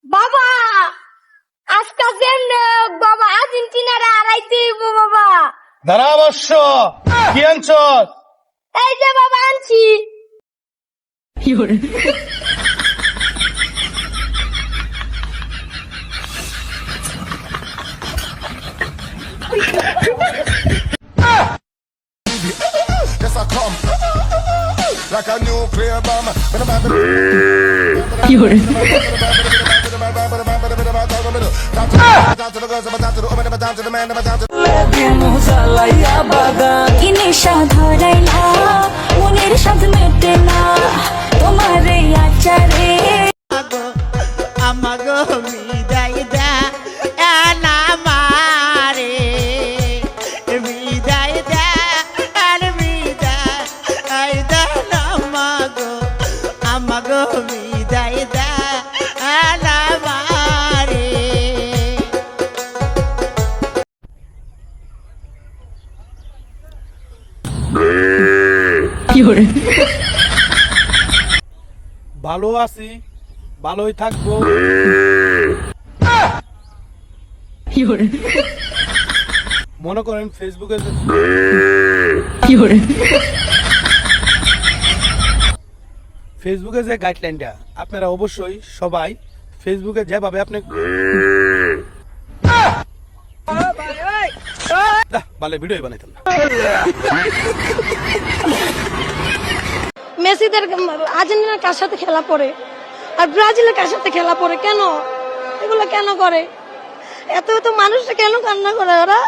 বাবা আজকাল যেন বাবা আর্জেন্টিনার হারাইতে হইব বাবা। দাঁড়া অবশ্য কি আনছস? এই যে বাবা আনছি। Yes, I come like a nuclear bomb. কি নেশা ধরাইলা মনের স্বাদ মেটে না তোমার এই আচারে আমাগো বিদায় দা না মারে বিদায় দা আর বিদায় দা না আমাগো বিদায় দা না মারে। ভালো আছি, ভালোই থাকবো। মনে করেন ফেসবুকে যে গাইডলাইনটা আপনারা অবশ্যই সবাই ফেসবুকে যেভাবে আপনি ভালো ভিডিও বানাইতেন না। মেসিদের আর্জেন্টিনার কার সাথে খেলা পড়ে আর ব্রাজিলের কার সাথে খেলা পড়ে, কেন এগুলো কেন করে? এত এত মানুষটা কেন কান্না করে ওরা?